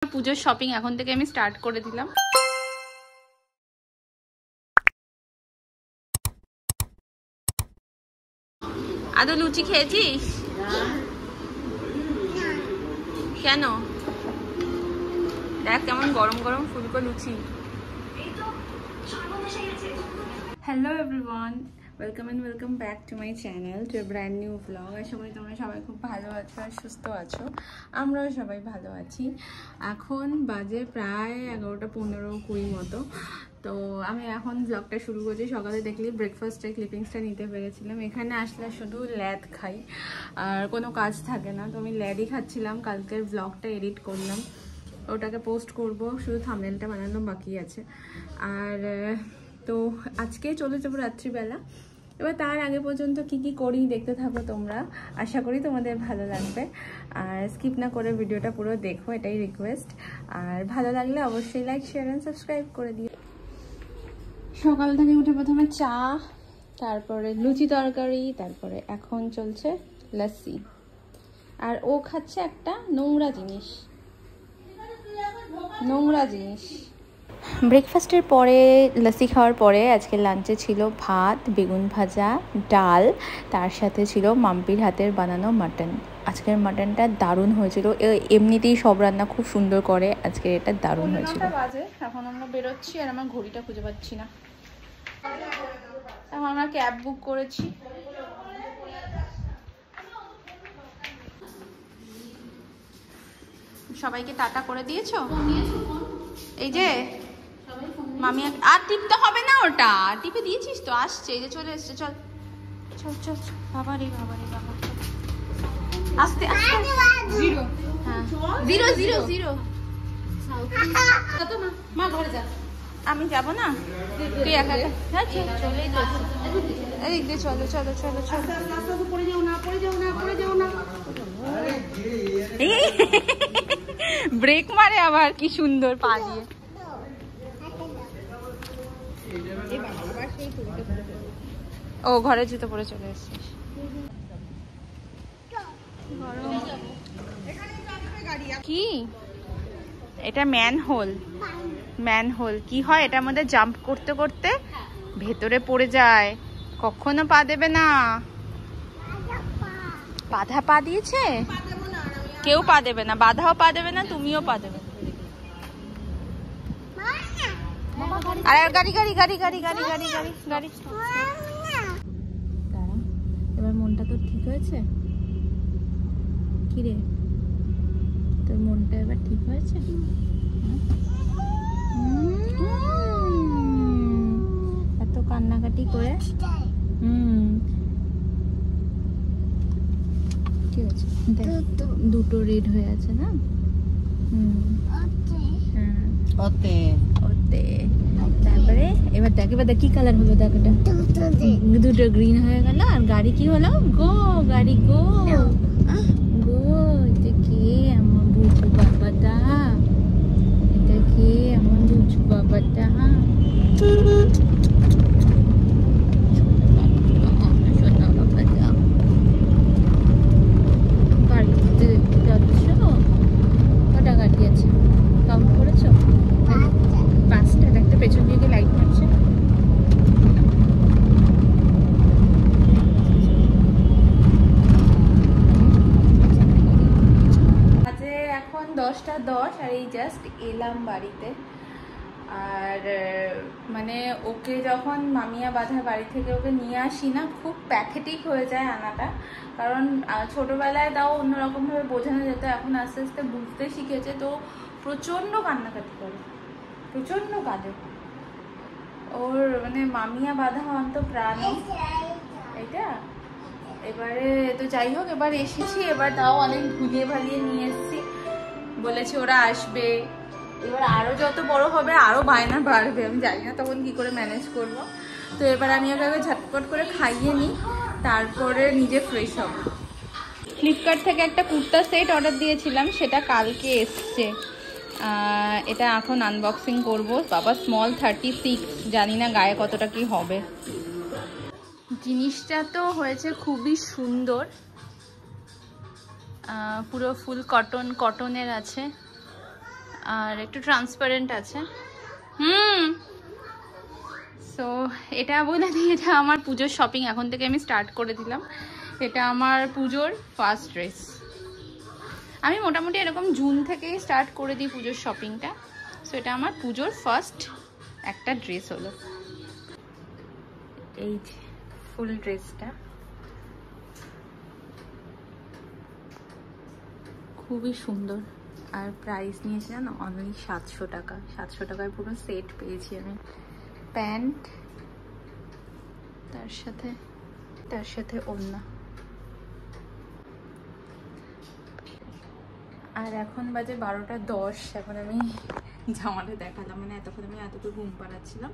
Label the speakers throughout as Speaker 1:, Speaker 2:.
Speaker 1: পুজোর শপিং এখন থেকে আমি স্টার্ট করে দিলাম। আদৌ লুচি খেয়েছিস? কেন? দেখ কেমন গরম গরম ফুলকো লুচি। Hello everyone, welcome back to my channel, to a brand new blog. আশা করি তোমরা সবাই খুব ভালো আছো আর সুস্থ আছো। আমরাও সবাই ভালো আছি। এখন বাজে প্রায় 11:15-20 মতো। তো আমি এখন ব্লগটা শুরু করছি। সকালে দেখলি ব্রেকফাস্টের ক্লিপিংসটা নিতে পেরেছিলাম। এখানে আসলে শুধু ল্যাদ খাই আর কোনো কাজ থাকে না, তো আমি ল্যাডই খাচ্ছিলাম। কালকের ব্লগটা এডিট করলাম, ওটাকে পোস্ট করব, শুধু থাম্বনেলটা বানানো বাকি আছে। আর তো আজকে চলে যাবো রাত্রিবেলা। এবার তার আগে পর্যন্ত কি কি করি দেখতে থাকো তোমরা, আশা করি তোমাদের ভালো লাগবে। আর স্কিপ না করে ভিডিওটা পুরো দেখো, এটাই রিকোয়েস্ট। আর ভালো লাগলে অবশ্যই লাইক, শেয়ার অ্যান্ড সাবস্ক্রাইব করে দিও। সকাল থেকে উঠে প্রথমে চা, তারপরে লুচি তরকারি, তারপরে এখন চলছে লস্যি। আর ও খাচ্ছে একটা নোংরা জিনিস। ব্রেকফাস্টের পরে, লস্যি খাওয়ার পরে আজকে লাঞ্চে ছিল ভাত, বেগুন ভাজা, ডাল, তার সাথে ছিল মাম্পির হাতের বানানো মাটন। আজকের মাটনটা দারুণ হয়েছিল। এমনিতেই সব রান্না খুব সুন্দর করে, আজকে এটা দারুণ হয়েছিল। বাজে এখন আমরা বেরোচ্ছি আর আমার ঘড়িটা খুঁজে পাচ্ছি না। এখন আমরা ক্যাব বুক করেছি। সবাইকে টাটা করে দিয়েছো? এই যে মামি, আর টিপতে হবে না, ওটা টিপে দিয়েছিস তো, আসছে, এই যে চলে এসছে। চল চল চল চল, বাবা রে বাবা, আস্তে আস্তে। জিরো, হ্যাঁ, জিরো জিরো জিরো। মা ঘরে যা, আমি যাব না, তুই একা একা। হ্যাঁ চলেই তো, এদিক দিয়ে চলো চলো চলো চলো। ব্রেক মারে আবার, কি সুন্দর পা দিয়ে। ও ঘরে জুতো পরে চলে এসেছিস। কি এটা? ম্যানহোল কি হয়? এটার মধ্যে জাম্প করতে করতে ভেতরে পড়ে যায়, কখনো পা দেবে না। বাধা পা দিয়েছে, কেউ পা দেবে না, বাধাও পা দেবে না, তুমিও পা দেবে না। আর গাড়ি গাড়ি গাড়ি গাড়ি গাড়ি গাড়ি গাড়ি গাড়ি। এবার মনটা তোর ঠিক হয়েছে? কি রে, তোর মনটা এবার ঠিক হয়েছে? এত কান্নাকাটি করে ঠিক আছে, দুটো রেড হয়ে আছে না? তারপরে এবার দেখ, এবার দেখ কি কালার হলো, দেখ এটা দুটো গ্রিন হয়ে গেল। আর গাড়ি কি হলো? গো, গাড়ি গো গো। এটা কে? আমার বুঝু বাবাটা, এটা কে? আমার বুঝু বাবাটা। বাড়িতে যাচ্ছ? কটা গাড়ি আছে কাউন্ট করেছো? 5টা। দেখতে পেছন দিকে লাইট মারছে। আজকে এখন 10:10 আর এই জাস্ট এলাম বাড়িতে। আর মানে ওকে যখন মামিয়া বাঁধার বাড়ি থেকে ওকে নিয়ে আসি না, খুব প্যাথেটিক হয়ে যায় আনাটা। কারণ ছোটবেলায় তাও অন্যরকমভাবে বোঝানো যেত, এখন আস্তে আস্তে বুঝতে শিখেছে। তো প্রচণ্ড কান্নাকাটি করে, প্রচণ্ড কাঁদে। ওর মানে মামিয়া বাঁধা অন্ত প্রাণ এটা। এবারে তো যাই হোক, এবার এসেছি, এবার তাও অনেক ভুলিয়ে ভালিয়ে নিয়ে এসেছি। বলেছে ওরা আসবে, এবার আরো যত বড় হবে আরো বায়না বাড়বে, আমি জানি না তখন কি করে ম্যানেজ করব। তো এবার আমি ওকে ঝটপট করে খাইয়ে নিই, তারপরে নিজে ফ্রেশ হব। ফ্লিপকার্ট থেকে একটা কুর্তা সেট অর্ডার দিয়েছিলাম, সেটা কালকে এসছে। এটা এখন আনবক্সিং করব। বাবা স্মল 36, জানি না গায়ে কতটা কি হবে। জিনিসটা তো হয়েছে খুবই সুন্দর, পুরো ফুল কটনের আছে। আর একটু ট্রান্সপারেন্ট আছে। সো এটা বলে দিই, এটা আমার পুজোর শপিং এখন থেকে আমি স্টার্ট করে দিলাম। এটা আমার পুজোর ফার্স্ট ড্রেস। আমি মোটামুটি এরকম জুন থেকেই স্টার্ট করে দিই পুজোর শপিংটা। সো এটা আমার পুজোর ফার্স্ট একটা ড্রেস হলো। এই যে ফুল ড্রেসটা খুবই সুন্দর। আর প্রাইস নিয়েছে জানো, অনলি 700 টাকা। 700 টাকায় পুরো সেট পেয়েছি আমি। প্যান্ট, তার সাথে ওড়না। আর এখন বাজে 12:10। এখন আমি জামাটা দেখালাম, মানে এতক্ষণ আমি এতটুকু ঘুম পাড়াচ্ছিলাম।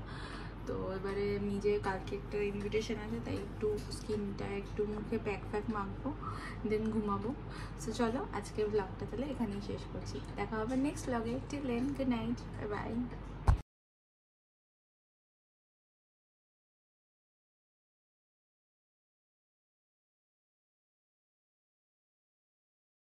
Speaker 1: তো এবারে নিজে কালকে একটা ইনভিটেশন আছে, তাই একটু স্কিনটা একটু মুখে প্যাক মাখবো, দেন ঘুমাবো। সো চলো আজকের ব্লগটা তাহলে এখানেই শেষ করছি। দেখা হবে নেক্সট ব্লগে। Till then good night, bye by.